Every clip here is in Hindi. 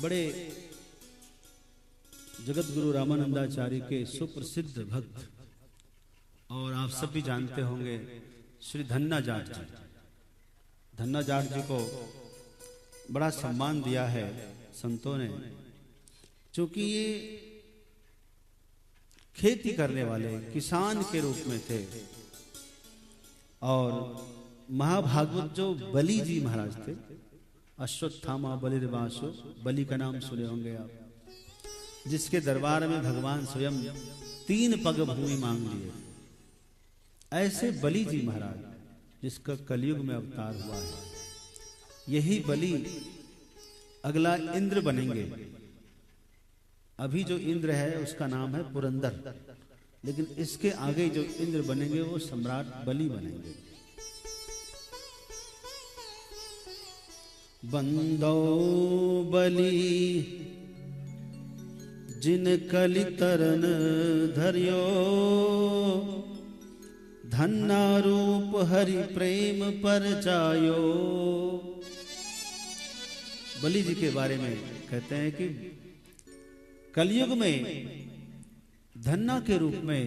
बड़े जगत गुरु रामानंदाचार्य के सुप्रसिद्ध भक्त और आप सब भी जानते होंगे श्री धन्ना जाट जी। धन्ना जाट जी को बड़ा सम्मान दिया है संतों ने, क्योंकि ये खेती करने वाले किसान के रूप में थे। और महाभागवत जो बलि जी महाराज थे, अश्वत्थामा बलिर्वासो, बलि का नाम सुने होंगे आप, जिसके दरबार में भगवान स्वयं 3 पग भूमि मांग लिए, ऐसे बलि जी महाराज जिसका कलयुग में अवतार हुआ है, यही बलि अगला इंद्र बनेंगे। अभी जो इंद्र है उसका नाम है पुरंदर, लेकिन इसके आगे जो इंद्र बनेंगे वो सम्राट बलि बनेंगे। बंदो बलि जिन कलि तरन धरियो, धन्ना रूप हरि प्रेम पर जायो। बलि जी के बारे में कहते हैं कि कलयुग में धन्ना के रूप में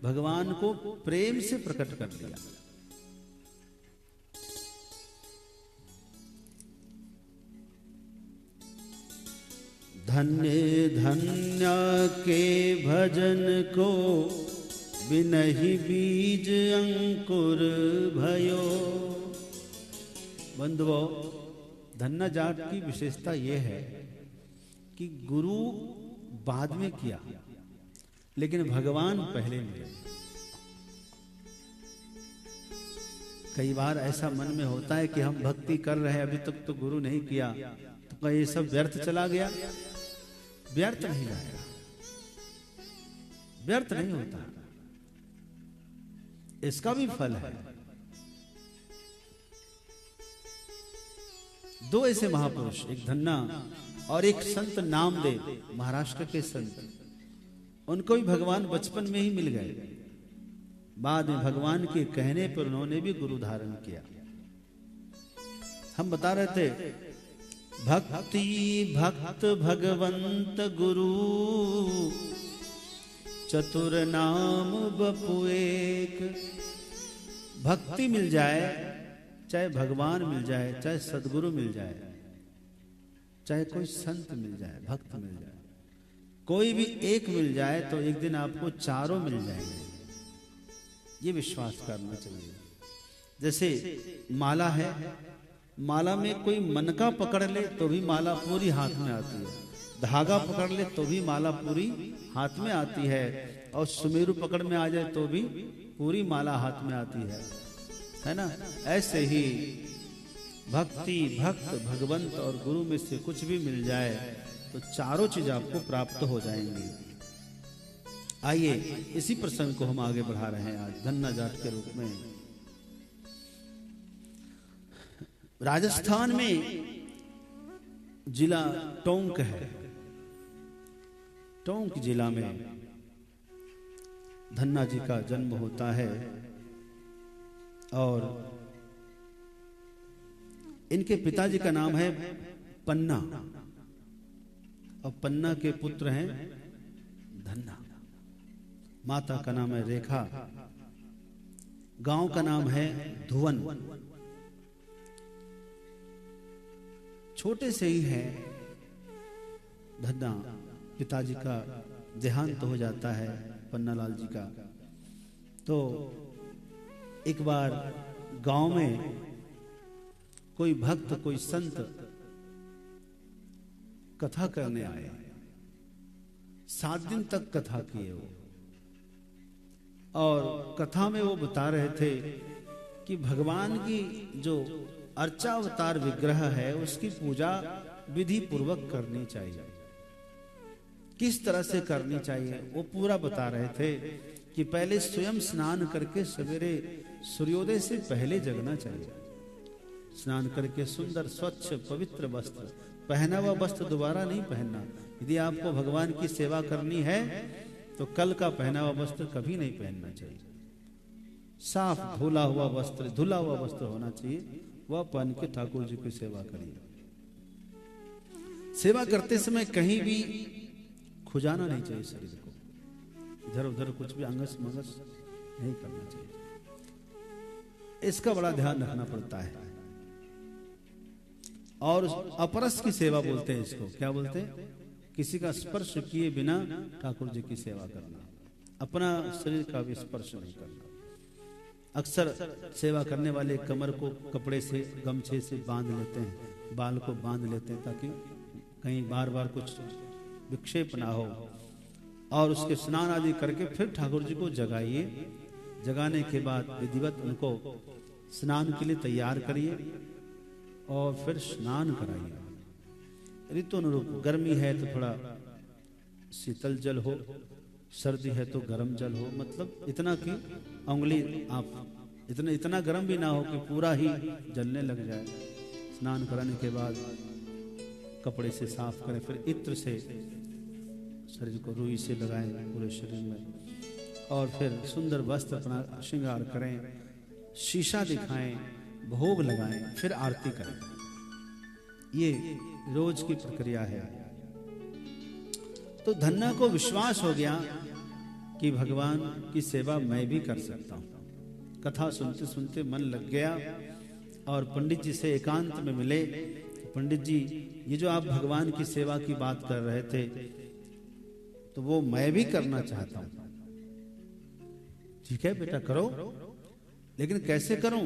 भगवान को प्रेम से प्रकट कर दिया। धन्य धन्य के भजन को बिनहि बीज अंकुर भयो। बंधुओं, धन्ना जाट की विशेषता यह है कि गुरु बाद में किया, लेकिन भगवान पहले मिले। कई बार ऐसा मन में होता है कि हम भक्ति कर रहे हैं, अभी तक तो गुरु नहीं किया, तो क्या ये सब व्यर्थ चला गया? व्यर्थ नहीं जाएगा, व्यर्थ नहीं होता, इसका भी फल है। 2 ऐसे महापुरुष, एक धन्ना और एक संत नामदेव, महाराष्ट्र के संत, उनको भी भगवान बचपन में ही मिल गए। बाद में भगवान के कहने पर उन्होंने भी गुरु धारण किया। हम बता रहे थे, भक्ति भक्त भगवंत गुरु, चतुर नाम बपु एक। भक्ति मिल जाए, चाहे भगवान मिल जाए, चाहे सदगुरु मिल जाए, चाहे कोई संत मिल जाए, भक्त मिल जाए, कोई भी एक मिल जाए तो एक दिन आपको चारों मिल जाएंगे। ये विश्वास करना चाहिए। जैसे माला है, माला में कोई मनका पकड़ ले तो भी माला पूरी हाथ में आती है, धागा पकड़ ले तो भी माला पूरी हाथ में आती है, और सुमेरु पकड़ में आ जाए तो भी पूरी माला हाथ में आती है ना। ऐसे ही भक्ति भक्त भगवंत और गुरु में से कुछ भी मिल जाए तो चारों चीज आपको प्राप्त हो जाएंगी। आइए इसी प्रसंग को हम आगे बढ़ा रहे हैं आज धन्ना जाट के रूप में। राजस्थान में जिला टोंक है, टोंक जिला में धन्ना जी का जन्म होता है। और इनके पिताजी का नाम है पन्ना, और पन्ना के पुत्र हैं धन्ना। माता का नाम है रेखा, गांव का नाम है धुवन। छोटे से ही है धन्ना, पिताजी का देहांत हो जाता है पन्नालाल जी का। तो एक बार गांव में कोई भक्त, कोई संत कथा करने आए। 7 दिन तक कथा किए वो, और कथा में वो बता रहे थे कि भगवान की जो अर्चावतार विग्रह है उसकी पूजा विधि पूर्वक करनी चाहिए। किस तरह से करनी चाहिए वो पूरा बता रहे थे कि पहले स्वयं स्नान करके सवेरे सूर्योदय से पहले जगना चाहिए। स्नान करके सुंदर स्वच्छ पवित्र वस्त्र, पहना हुआ वस्त्र दोबारा नहीं पहनना। यदि आपको भगवान की सेवा करनी है तो कल का पहना हुआ वस्त्र कभी नहीं पहनना चाहिए। साफ धुला हुआ वस्त्र होना चाहिए, वह पहन के ठाकुर जी की सेवा करिए। सेवा करते समय कहीं भी खुजाना नहीं चाहिए शरीर को, इधर उधर कुछ भी अंगस मंगस नहीं करना चाहिए। इसका बड़ा ध्यान रखना पड़ता है। और अपरस की सेवा बोलते हैं इसको, क्या बोलते हैं? किसी का स्पर्श किए बिना ठाकुर जी की सेवा करना, अपना शरीर का भी स्पर्श नहीं करना। अक्सर सेवा करने वाले कमर को कपड़े से गमछे से बांध लेते हैं, बाल को बांध लेते हैं ताकि कहीं बार बार कुछ विक्षेप ना हो। और उसके स्नान आदि करके फिर ठाकुर जी को जगाइए। जगाने के बाद विधिवत उनको स्नान के लिए तैयार करिए और फिर स्नान कराइए। ऋतु अनुरूप, गर्मी है तो थोड़ा शीतल जल हो, सर्दी है तो गर्म जल हो, मतलब इतना कि उंगली आप इतना गर्म भी ना हो कि पूरा ही जलने लग जाए। स्नान कराने के बाद कपड़े से साफ करें, फिर इत्र से शरीर को रुई से लगाएं पूरे शरीर में, और फिर सुंदर वस्त्र अपना श्रृंगार करें, शीशा दिखाएं, भोग लगाएं, फिर आरती करें। ये रोज की प्रक्रिया है। तो धन्ना को विश्वास हो गया कि भगवान की सेवा मैं भी कर सकता हूं। कथा सुनते सुनते मन लग गया और पंडित जी से एकांत में मिले। पंडित जी, ये जो आप भगवान की सेवा की बात कर रहे थे तो वो मैं भी करना चाहता हूं। ठीक है बेटा, करो, लेकिन कैसे करूं?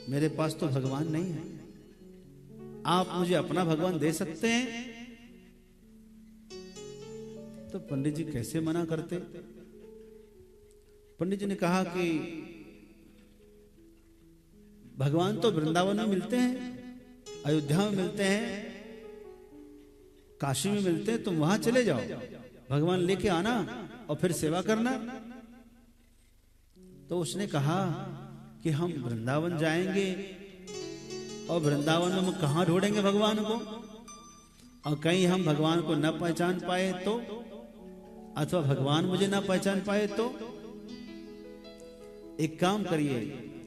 मेरे पास तो भगवान नहीं है। आप मुझे अपना भगवान दे सकते हैं? तो पंडित जी कैसे मना करते? पंडित जी ने कहा कि भगवान तो वृंदावन में मिलते हैं, अयोध्या में मिलते हैं, काशी में मिलते हैं, तुम वहां चले जाओ, भगवान लेके आना और फिर सेवा करना। तो उसने कहा कि हम वृंदावन जाएंगे और वृंदावन में हम कहां ढूंढेंगे भगवान को, और कहीं हम भगवान को न पहचान पाए तो, अथवा भगवान मुझे न पहचान पाए तो। एक काम करिए,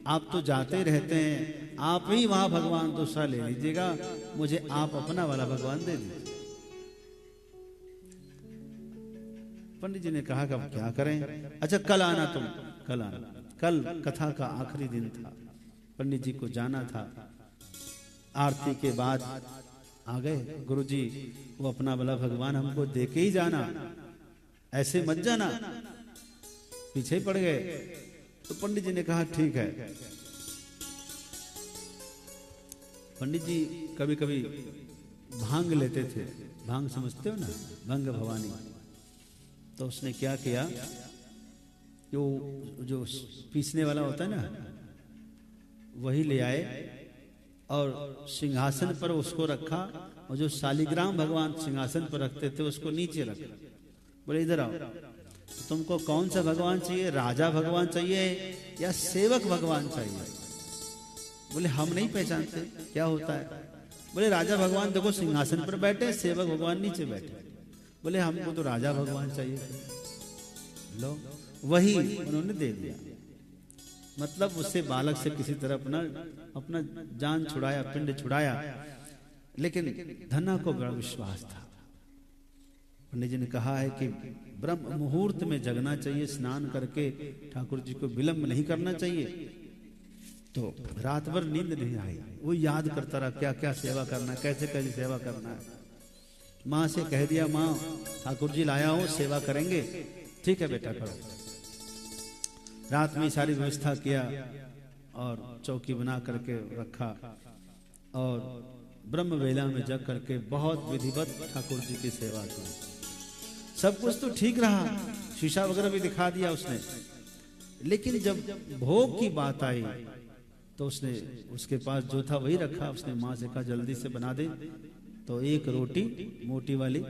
आप तो जाते रहते हैं, आप ही वहां भगवान दूसरा ले लीजिएगा, मुझे आप अपना वाला भगवान दे दीजिए। पंडित जी ने कहा कि अब क्या करें? अच्छा कल आना, तुम कल आना। कल कथा का आखिरी दिन था, पंडित जी को जाना था। आरती के बाद आ गए। गुरुजी, वो अपना वाला भगवान हमको दे के ही जाना, ऐसे मत जाना। पीछे पड़ गए। तो पंडित जी ने कहा ठीक है। पंडित जी कभी कभी भांग लेते थे, भांग समझते हो ना, भंग भवानी। तो उसने क्या किया, जो पीसने वाला होता है ना, वही ले आए और सिंहासन पर उसको रखा, और जो शालिग्राम भगवान सिंहासन पर रखते थे उसको नीचे रखा। बोले इधर आओ, तुमको कौन सा भगवान चाहिए? राजा भगवान चाहिए या सेवक भगवान चाहिए? बोले हम नहीं पहचानते क्या होता है। बोले राजा भगवान देखो सिंहासन पर बैठे, सेवक भगवान नीचे बैठे। बोले हमको तो राजा भगवान चाहिए। लो, वही उन्होंने दे दिया। मतलब उससे बालक से किसी तरह अपना जान छुड़ाया, पिंड छुड़ाया। लेकिन धन्ना को बड़ा विश्वास था। पंडित जी ने कहा है कि ब्रह्म मुहूर्त में जगना चाहिए, स्नान करके ठाकुर जी को विलंब नहीं करना चाहिए। तो रात भर नींद नहीं आई, वो याद करता रहा क्या क्या सेवा करना है, कैसे कैसे सेवा करना है। माँ से कह दिया, माँ ठाकुर जी लाया हो, सेवा करेंगे। ठीक है बेटा, करो। रात में सारी व्यवस्था किया और चौकी बना करके रखा, और ब्रह्म वेला में जग करके बहुत विधिवत ठाकुर जी की सेवा की। सब कुछ तो ठीक रहा, शीशा वगैरह भी दिखा दिया उसने। लेकिन जब भोग की बात आई तो उसने उसके पास जो था वही रखा। उसने माँ से कहा जल्दी से बना दे। तो एक रोटी मोटी वाली,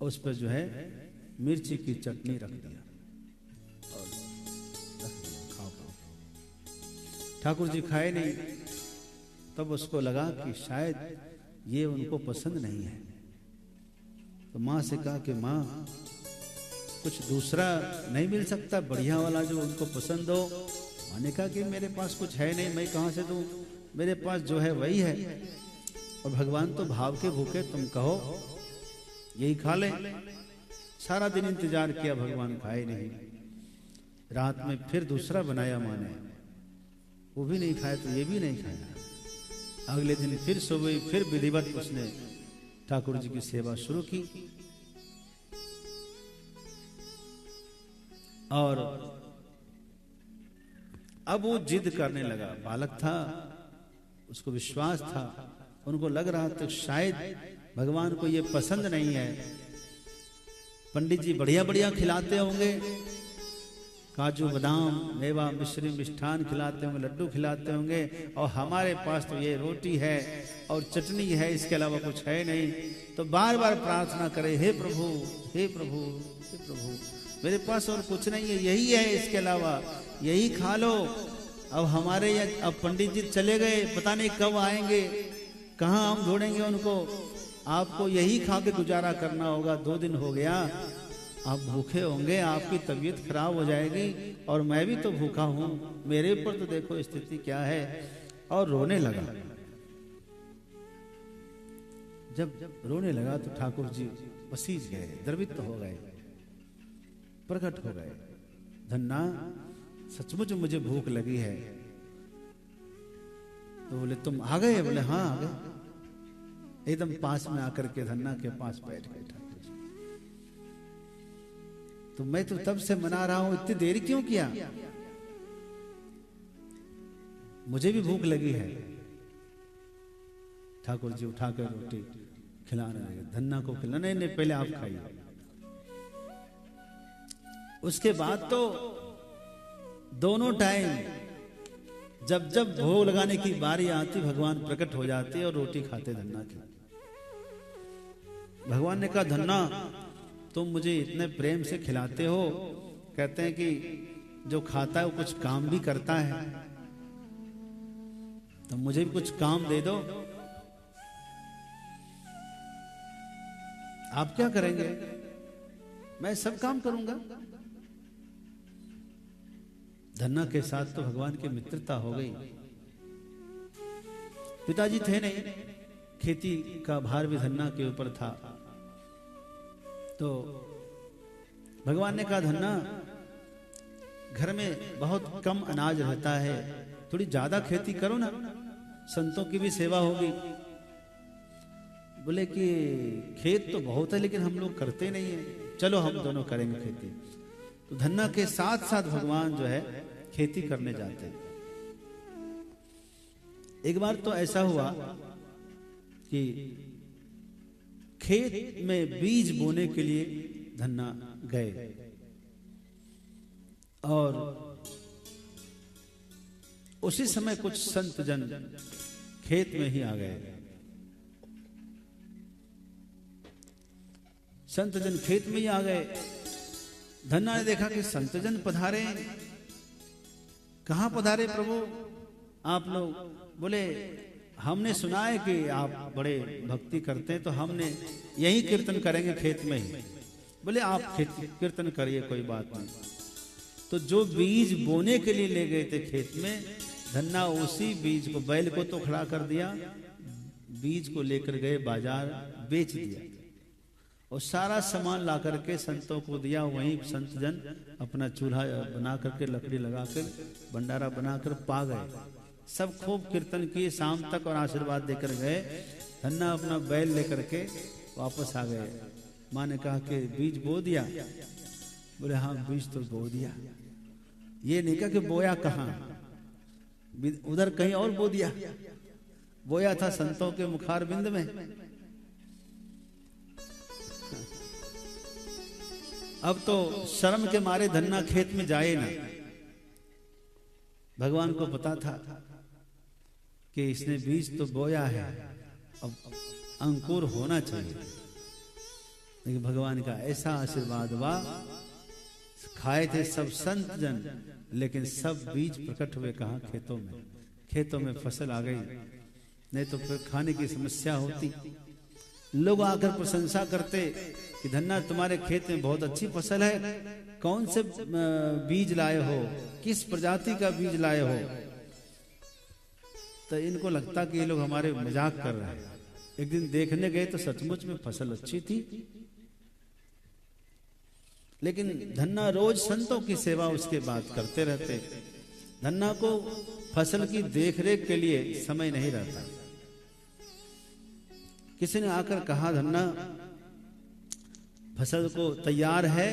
उस पर जो है मिर्ची की चटनी रख दिया और रख दिया, खाओ। ठाकुर जी खाए नहीं। तब उसको लगा कि शायद ये उनको पसंद नहीं है। तो माँ से कहा कि माँ कुछ दूसरा नहीं मिल सकता बढ़िया वाला जो उनको पसंद हो? माँ ने कहा कि मेरे पास कुछ है नहीं, मैं कहाँ से दूं, मेरे पास जो है वही है। और भगवान तो भाव के भूखे, तुम कहो यही खा ले। सारा दिन इंतजार किया, भगवान खाए नहीं। रात में फिर दूसरा बनाया माने, वो भी नहीं खाए तो ये भी नहीं खाया। अगले दिन फिर सुबह फिर विधिवत उसने ठाकुर जी की सेवा शुरू की। और अब वो जिद करने लगा। बालक था, उसको विश्वास था, उनको लग रहा था शायद भगवान को ये पसंद नहीं है। पंडित जी बढ़िया बढ़िया खिलाते होंगे, काजू बादाम मेवा मिश्री मिष्ठान खिलाते होंगे, लड्डू खिलाते होंगे, और हमारे पास तो ये रोटी है और चटनी है, इसके अलावा कुछ है नहीं। तो बार बार प्रार्थना करे, हे प्रभु हे प्रभु हे प्रभु, मेरे पास और कुछ नहीं है, यही है, इसके अलावा यही खा लो। अब हमारे अब पंडित जी चले गए, पता नहीं कब आएंगे, कहाँ हम ढूंढेंगे उनको। आपको यही खा के गुजारा करना होगा। 2 दिन हो गया, आप भूखे होंगे, आपकी तबीयत खराब हो जाएगी, और मैं भी तो भूखा हूं, मेरे ऊपर तो देखो स्थिति क्या है। और रोने लगा। जब रोने लगा तो ठाकुर जी पसीज गए, द्रवित हो गए, प्रकट हो गए। धन्ना सचमुच मुझे भूख लगी है। तो बोले तुम आ गए? बोले हाँ आ गए। एकदम पास में आकर के धन्ना के पास बैठ गए ठाकुर जी। तो मैं तो तब से मना रहा हूं, इतनी देर क्यों किया? मुझे भी भूख लगी है। ठाकुर जी उठाकर रोटी खिलाने लगे, धन्ना को खिलाने। नहीं पहले आप खाइए। उसके बाद तो दोनों टाइम जब जब भोग लगाने की बारी आती, भगवान प्रकट हो जाते और रोटी खाते धन्ना की। भगवान ने कहा, धन्ना तुम मुझे इतने प्रेम से खिलाते हो, कहते हैं कि जो खाता है वो कुछ काम भी करता है, तो मुझे भी कुछ काम दे दो। आप क्या करेंगे? मैं सब काम करूंगा। धन्ना के साथ तो भगवान की मित्रता हो गई। पिताजी थे नहीं, खेती का भार भी धन्ना के ऊपर था। तो भगवान ने कहा, धन्ना घर में बहुत कम अनाज रहता है, थोड़ी ज्यादा खेती करो ना, संतों की भी सेवा होगी। बोले कि खेत तो बहुत है लेकिन हम लोग करते नहीं है, चलो हम दोनों करेंगे खेती। तो धन्ना के साथ साथ भगवान जो है खेती करने जाते हैं। एक बार तो ऐसा हुआ कि खेत में बीज बोने के लिए धन्ना गए, और उसी समय कुछ संत जन खेत में ही आ गए। संत जन खेत में ही आ गए। धन्ना ने देखा कि संत जन पधारे। कहां पधारे प्रभु आप लोग? बोले हमने सुना है कि आप बड़े भक्ति करते हैं, तो हमने यही कीर्तन करेंगे खेत में ही। बोले आप कीर्तन करिए, कोई बात नहीं। तो जो बीज बोने के लिए ले गए थे खेत में, धन्ना उसी बीज को, बैल को तो खड़ा कर दिया, बीज को लेकर गए बाजार, बेच दिया, और सारा सामान ला करके संतों को दिया। वहीं संत जन अपना चूल्हा बना करके, लकड़ी लगाकर, भंडारा बनाकर पा गए। सब खूब कीर्तन किए शाम तक और आशीर्वाद देकर गए। धन्ना अपना बैल लेकर के वापस आ गए। माँ ने कहा कि बीज बो दिया? बोले हाँ बीज तो बो दिया। ये नहीं कहा कि बोया कहाँ, उधर कहीं और बो दिया। बोया था संतों के मुखार बिंद में। अब तो शर्म के मारे धन्ना खेत में जाए ना। भगवान को पता था कि इसने बीज तो बोया है, अब अंकुर होना चाहिए। लेकिन भगवान का ऐसा आशीर्वाद हुआ, खाए थे सब संत जन, लेकिन सब बीज प्रकट हुए कहाँ? खेतों में। खेतों में फसल आ गई, नहीं तो फिर खाने की समस्या होती। लोग आकर प्रशंसा करते कि धन्ना तुम्हारे खेत में बहुत अच्छी फसल है, कौन से बीज लाए हो, किस प्रजाति का बीज लाए हो? तो इनको लगता कि ये लोग हमारे मजाक कर रहे हैं। एक दिन देखने गए तो सचमुच में फसल अच्छी थी, लेकिन धन्ना रोज संतों की सेवा उसके बाद करते रहते। धन्ना को फसल की देखरेख के लिए समय नहीं रहता। किसी ने आकर कहा, धन्ना फसल को तैयार है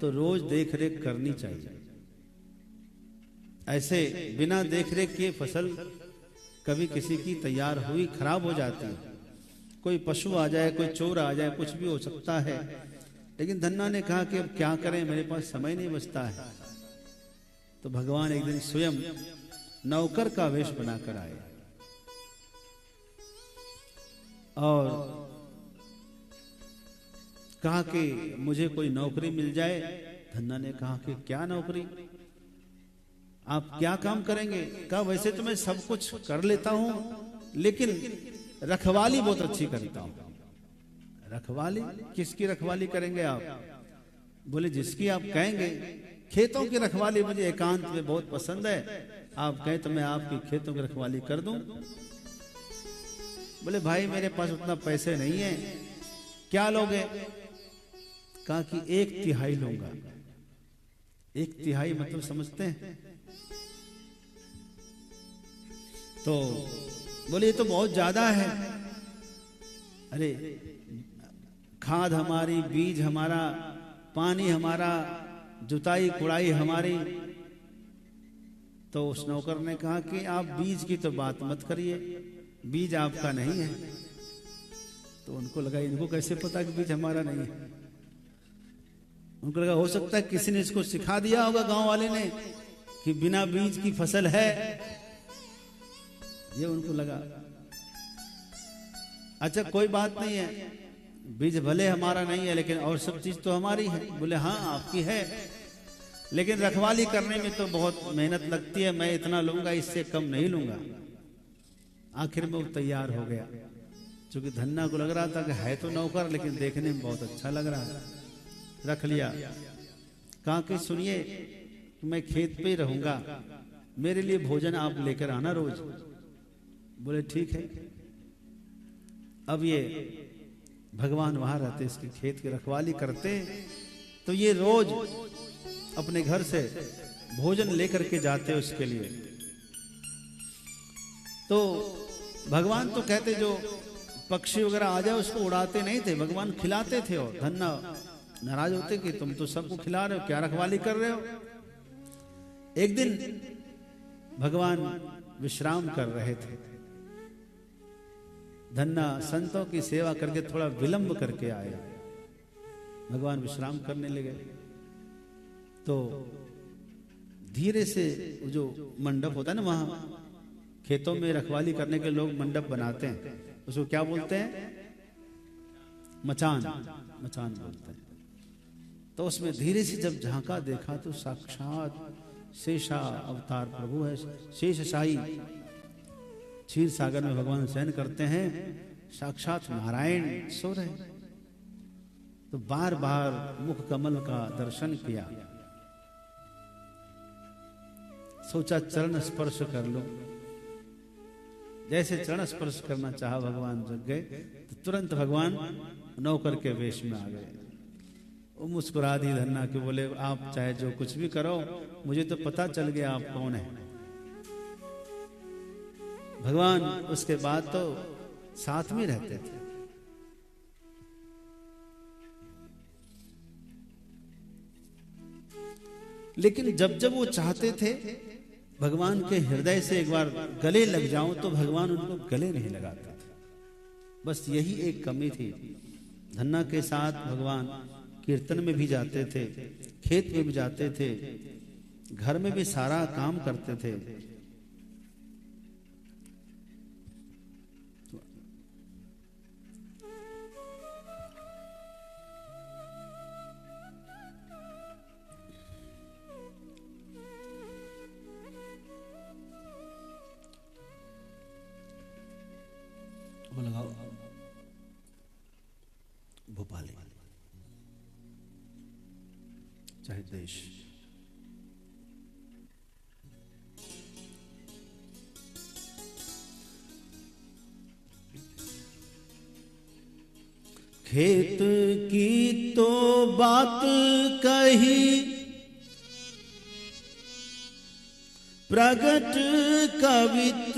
तो रोज देखरेख करनी चाहिए। ऐसे बिना देखरेख किए फसल कभी किसी की तैयार हुई खराब हो जाती है। कोई पशु आ जाए, कोई चोर आ जाए, कुछ भी हो सकता है। लेकिन धन्ना ने कहा कि अब क्या करें, मेरे पास समय नहीं बचता है। तो भगवान एक दिन स्वयं नौकर का वेश बनाकर आए और कहा कि मुझे कोई नौकरी मिल जाए। धन्ना ने कहा कि क्या नौकरी, आप क्या काम करेंगे? कहा वैसे तो मैं सब कुछ कर लेता हूं, लेकिन रखवाली बहुत अच्छी करता हूं। रखवाली? किसकी रखवाली करेंगे आप? बोले जिसकी आप कहेंगे। खेतों की रखवाली मुझे एकांत में बहुत पसंद है, आप कहें तो मैं आपकी खेतों की रखवाली कर दूं। बोले भाई मेरे पास उतना पैसे नहीं है, क्या लोगे? कहा कि 1/3 लूंगा। 1/3 मतलब समझते हैं? तो बोले ये तो बहुत ज्यादा है। अरे खाद हमारी, बीज हमारा, पानी हमारा, जुताई कुड़ाई हमारी। तो उस नौकर ने कहा कि आप बीज की तो बात मत करिए, बीज आपका नहीं है। तो उनको लगा इनको कैसे पता कि बीज हमारा नहीं है। उनको लगा हो सकता है किसी ने इसको सिखा दिया होगा गांव वाले ने कि बिना बीज की फसल है, ये उनको लगा। अच्छा कोई बात नहीं है, बीज भले हमारा नहीं है लेकिन और सब चीज तो हमारी है। बोले हाँ आपकी है, लेकिन रखवाली करने में तो बहुत मेहनत लगती है, मैं इतना लूंगा, इससे कम नहीं लूंगा। आखिर में वो तैयार हो गया, क्योंकि धन्ना को लग रहा था कि है तो नौकर लेकिन देखने में बहुत अच्छा लग रहा है। रख लिया। कहा कि सुनिए मैं खेत पे ही रहूंगा, मेरे लिए भोजन आप लेकर आना रोज। बोले ठीक है। अब ये भगवान वहां रहते, इसके खेत की रखवाली करते, तो ये रोज अपने घर से भोजन लेकर के जाते उसके लिए। तो भगवान तो कहते जो पक्षी वगैरह आ जाए उसको उड़ाते नहीं थे, भगवान खिलाते थे। और धन्ना नाराज होते कि तुम तो सबको खिला रहे हो, क्या रखवाली कर रहे हो। एक दिन भगवान विश्राम कर रहे थे, धन्ना संतों की सेवा करके थोड़ा विलंब करके आए। भगवान विश्राम करने लगे तो धीरे से जो मंडप होता है ना, वहां खेतों में रखवाली करने के लोग मंडप बनाते हैं, उसको क्या बोलते हैं? मचान। मचान बोलते हैं। तो उसमें धीरे से जब झांका देखा तो साक्षात शेषा अवतार प्रभु है, शेषशाही। क्षीर सागर में भगवान शयन करते हैं, साक्षात नारायण सो रहे। तो बार बार मुख कमल का दर्शन किया, सोचा चरण स्पर्श कर लो। जैसे चरण स्पर्श करना चाहा भगवान जग गए, तो तुरंत भगवान नौकर के वेश में आ गए। वो मुस्कुरा दी धन्ना के, बोले आप चाहे जो कुछ भी करो, मुझे तो पता चल गया आप कौन है। भगवान उसके बाद तो साथ में रहते थे। लेकिन जब जब वो चाहते थे भगवान के हृदय से एक बार गले लग जाऊं, तो भगवान उनको गले नहीं लगाते थे। बस यही एक कमी थी। धन्ना के साथ भगवान कीर्तन में भी जाते थे, खेत में भी जाते थे, घर में भी सारा काम करते थे। वो लगाओ भोपाली चाहे देश। खेत की तो बात कही, प्रगट कवित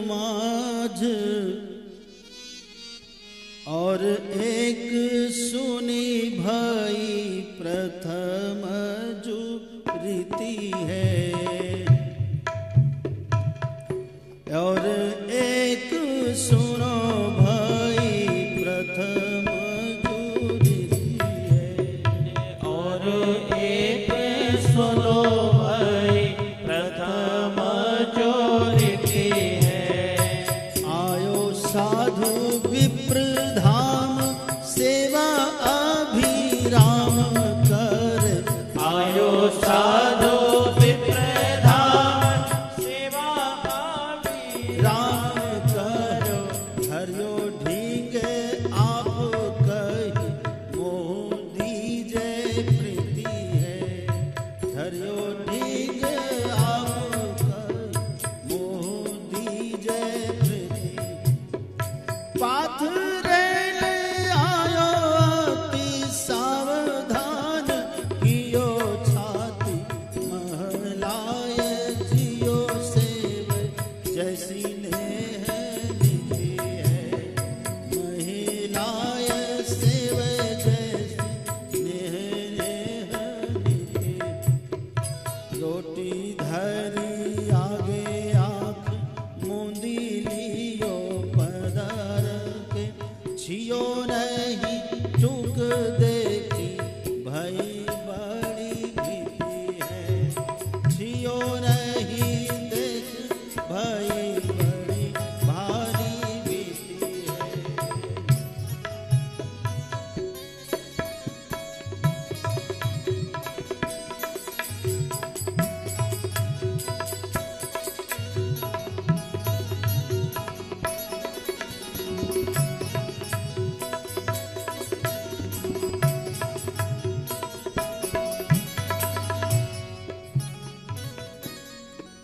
माझ, और एक सुनी भई प्रथम जो रीति है, और एक सुनो भई प्रथम जो रीति है, और एक सुनो भई प्रथम जो रीति है। आयो साधु विप्र धाम सेवा अभिराम कर, आयो साधु विप्र धाम सेवा राम करो, हरियो ढींगे आप कही मोह दीजे प्रीति है, हरियो ढींगे आप कही मोह दीजे प्रीति। पाथरेल आयो अति सावधान, कियो छाती महलाय जियो सेव, जैसी नेह निधि है, महिलाय सेव जैसी नेह निधि। रोटी धरी आगे आँख मूंदी लियो पदर के, छियो नहीं चूक देखी भई बड़ी भीति है, छियो नहीं देख भई बड़ी भारी भीति है।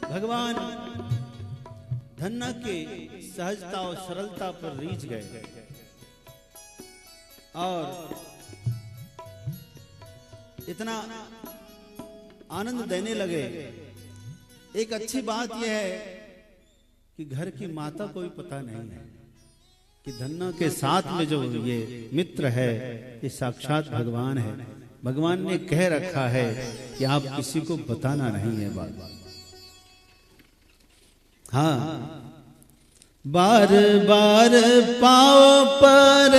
भगवान धन्ना के सहजता और सरलता पर रीझ गए और इतना आनंद देने लगे। एक अच्छी बात यह है कि घर की माता को भी पता नहीं है कि धन्ना के साथ में जो ये मित्र है ये साक्षात भगवान है। भगवान ने कह रखा है कि आप किसी को बताना नहीं है बात। हाँ, बार बार पाओ पर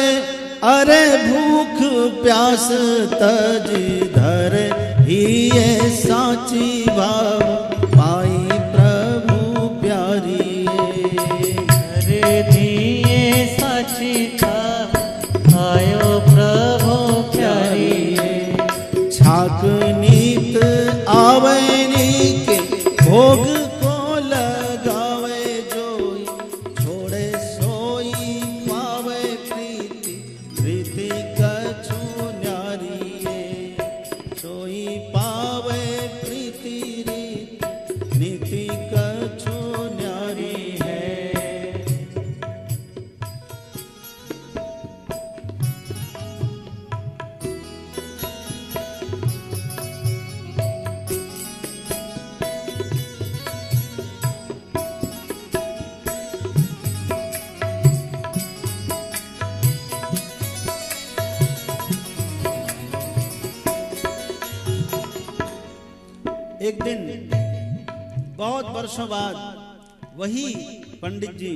अरे भूख प्यास तज धर ही ये साची भाव पाई प्रभु प्यारी। अरे दिए साची आयो प्रभु प्यारी। छाक नीत आवनी के भोग एक दिन बहुत वर्षों बाद वही पंडित जी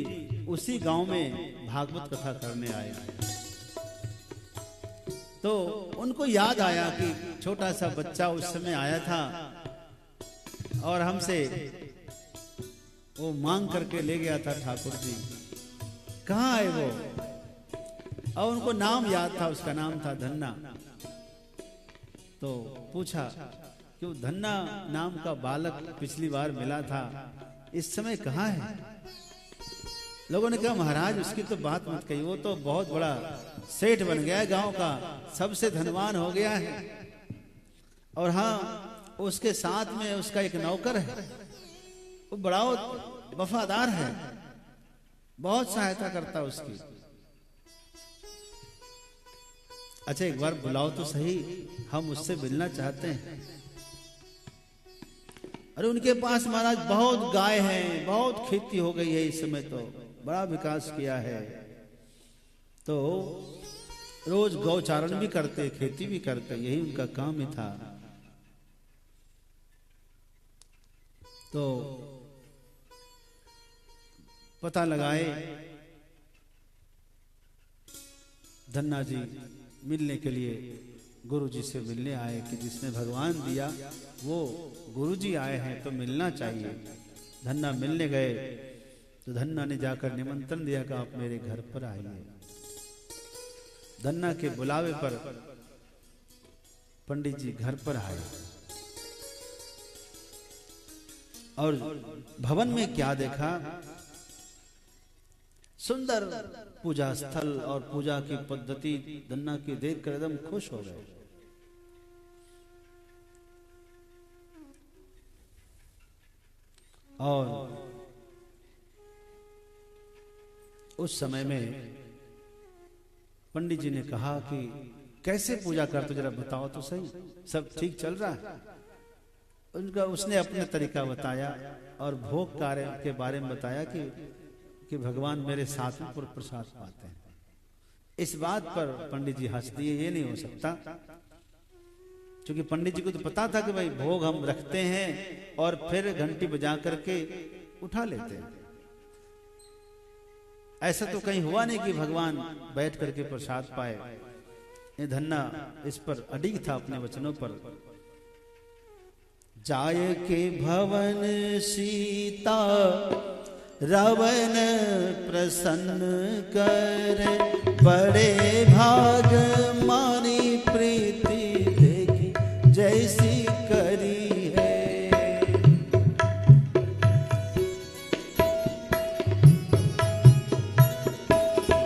उसी गांव में भागवत कथा करने आए। तो उनको याद आया कि छोटा सा बच्चा उस समय आया था और हमसे वो मांग करके ले गया था ठाकुर जी, कहाँ है वो? और उनको नाम याद था, उसका नाम था धन्ना। तो पूछा कि वो धन्ना नाम का बालक पिछली बार मिला था, इस समय कहाँ है? लोगों ने कहा महाराज उसकी तो बात मत कही, वो तो बहुत बड़ा सेठ बन गया है, गांव का सबसे धनवान हो गया है। और हाँ, उसके साथ में उसका एक नौकर है, वो बड़ा वफादार है, बहुत सहायता करता उसकी। अच्छा एक बार बुलाओ तो सही, हम उससे मिलना चाहते हैं। अरे उनके पास महाराज बहुत गाय हैं, बहुत खेती हो गई है, इस समय तो बड़ा विकास किया है, तो रोज गौचारण भी करते, खेती भी करते, यही उनका काम ही था। तो पता लगाए, धन्ना जी मिलने के लिए गुरु जी से मिलने आए कि जिसने भगवान दिया वो गुरु जी आए हैं तो मिलना चाहिए। धन्ना मिलने गए तो धन्ना ने जाकर निमंत्रण दिया कि आप मेरे घर पर आइए। धन्ना के बुलावे पर पंडित जी घर पर आए और भवन में क्या देखा, सुंदर पूजा स्थल और पूजा की पद्धति धन्ना की देखकर एकदम खुश हो गए। और उस समय में पंडित जी ने कहा कि कैसे पूजा करते जरा बताओ तो सही, सब ठीक चल रहा है? उसने अपने तरीका बताया और भोग कार्य के बारे में बताया कि भगवान मेरे साथ में प्रसाद पाते हैं। इस बात पर पंडित जी हंस दिए, ये नहीं हो सकता, क्योंकि पंडित जी को तो पता था कि भाई भोग हम रखते हैं और फिर घंटी बजा करके उठा लेते हैं। ऐसा तो कहीं हुआ नहीं कि भगवान बैठ करके प्रसाद पाए। ये धन्ना इस पर अडिग था अपने वचनों पर। जाय के भवन सीता रावण प्रसन्न कर, बड़े भाग मानी प्रीति देखी जैसी करी है।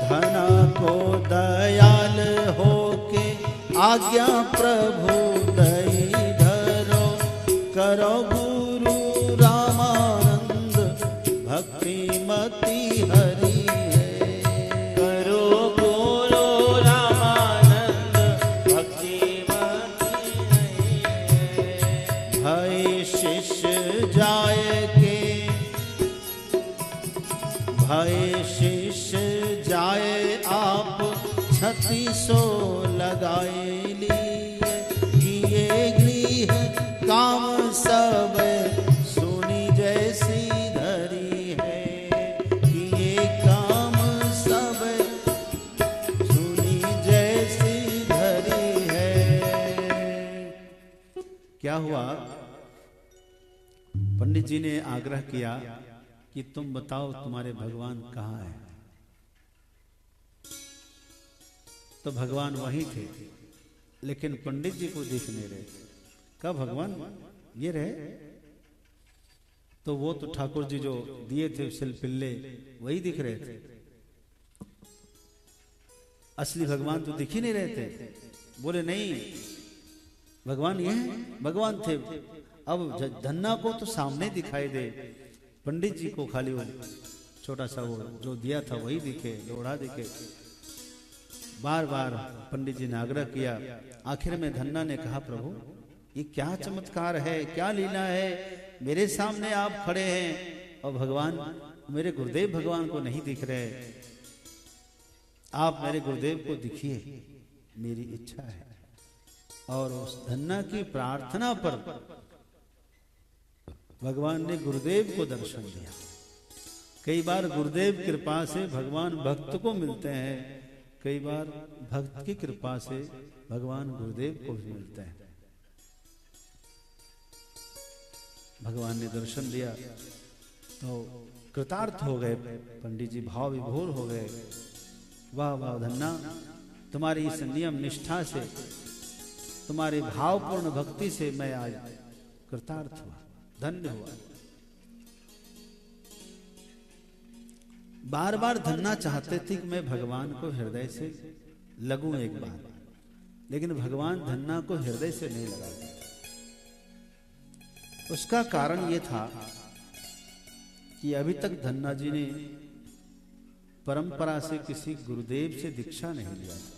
धना को दयाल होके आज्ञा प्रभु दई धरो, करो गुरु रामानंद भक्ति मति हरि है। करो गुरु रामानंद भक्ति मति है। भय शिष्य जाय के, भय शिष्य जाए आप 3600 लगाए लिए, किए गृह काम सब सुनी जैसी धरी है। किए काम सब सुनी जैसी धरी है। क्या हुआ, पंडित जी ने आग्रह किया कि तुम बताओ तुम्हारे भगवान कहाँ हैं? तो भगवान वहीं थे, लेकिन पंडित जी को दिख नहीं रहे। कब भगवान ये रहे? तो वो तो ठाकुर जी जो दिए थे शिलपिल्ले वही दिख रहे थे, असली भगवान तो दिख ही नहीं रहे थे। बोले नहीं भगवान ये हैं, भगवान थे। अब धन्ना को तो सामने दिखाई दे, पंडित जी को खाली वो छोटा सा वो जो दिया था वही दिखे, लोढ़ा दिखे। बार बार पंडित जी ने आग्रह किया। आखिर में धन्ना ने कहा प्रभु ये क्या चमत्कार है, क्या लीला है, मेरे सामने आप खड़े हैं और भगवान मेरे गुरुदेव भगवान को नहीं दिख रहे। आप मेरे गुरुदेव को दिखिए, मेरी इच्छा है। और उस धन्ना की प्रार्थना पर भगवान ने गुरुदेव को दर्शन दिया। कई बार गुरुदेव कृपा से भगवान भक्त को मिलते हैं, कई बार भक्त की कृपा से भगवान गुरुदेव को भी मिलते हैं। भगवान ने दर्शन दिया तो कृतार्थ हो गए पंडित जी, भाव विभोर हो गए। वाह वाह धन्ना, तुम्हारी इस नियम निष्ठा से, तुम्हारी भावपूर्ण भक्ति से मैं आज कृतार्थ हुआ, धन्य हुआ। बार बार धन्ना चाहते थे कि मैं भगवान को हृदय से लगूं एक बार, लेकिन भगवान धन्ना को हृदय से नहीं लगाते। उसका कारण यह था कि अभी तक धन्ना जी ने परंपरा से किसी गुरुदेव से दीक्षा नहीं लिया था।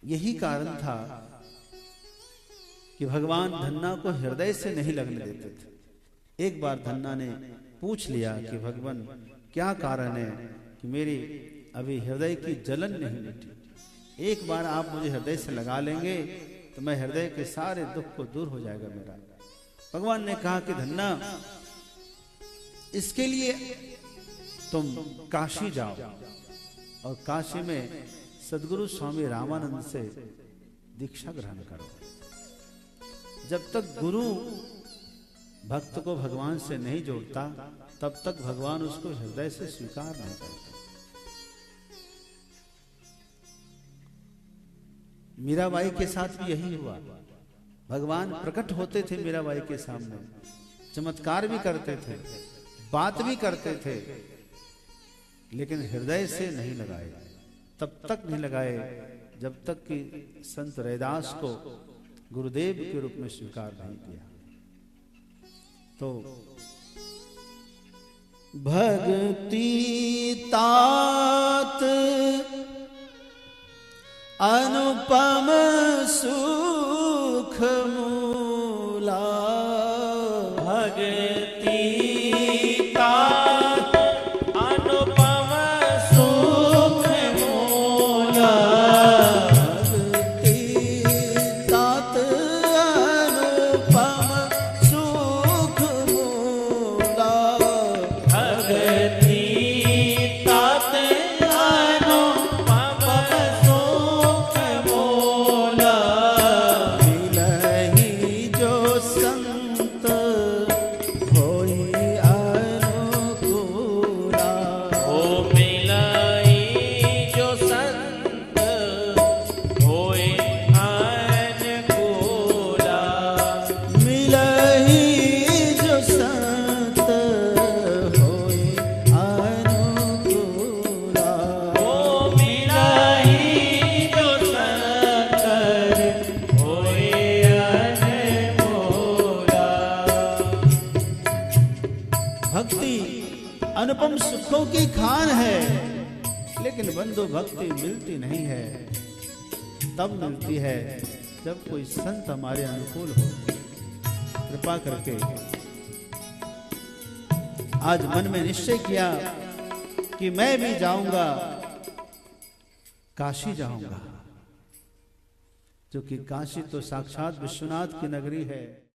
यही कारण था कि भगवान धन्ना को हृदय से नहीं लगने देते थे। एक बार धन्ना ने पूछ लिया कि भगवान क्या कारण है कि मेरी अभी हृदय की जलन नहीं मिटी, एक बार आप मुझे हृदय से लगा लेंगे तो मैं हृदय के सारे दुख को दूर हो जाएगा मेरा। भगवान ने कहा कि धन्ना, इसके लिए तुम काशी जाओ और काशी में सद्गुरु स्वामी रामानंद से दीक्षा ग्रहण करो। जब तक गुरु भक्त को भगवान से नहीं जोड़ता तब तक भगवान उसको हृदय से स्वीकार नहीं करते। मीराबाई के साथ भी यही हुआ। भगवान प्रकट होते थे मीराबाई के सामने, चमत्कार भी करते थे, बात भी करते थे, लेकिन हृदय से नहीं लगाए। तब तक नहीं लगाए जब तक कि संत रैदास को गुरुदेव के रूप में स्वीकार नहीं किया। तो भक्ति तात अनुपम सुख मूला, भक्ति तात अनुपम सुख मूला, भक्ति तात अनुपम सुख मूला, भक्ति तात अनुपम सुख मूला, मिलहि जो संत होई अनुकूला, ओ मिलाई जो संत होए अनुकूला, मिलहि जो संत होई अनुकूला। ओ मिलाई जो शंकर होए अनमोला। भक्ति अनुपम सुखों की खान है, लेकिन बंधु भक्ति मिलती नहीं है। तब मिलती है जब कोई संत हमारे अनुकूल हो। कृपा करके आज मन में निश्चय किया कि मैं भी जाऊंगा, काशी जाऊंगा, क्योंकि काशी तो साक्षात विश्वनाथ की नगरी है।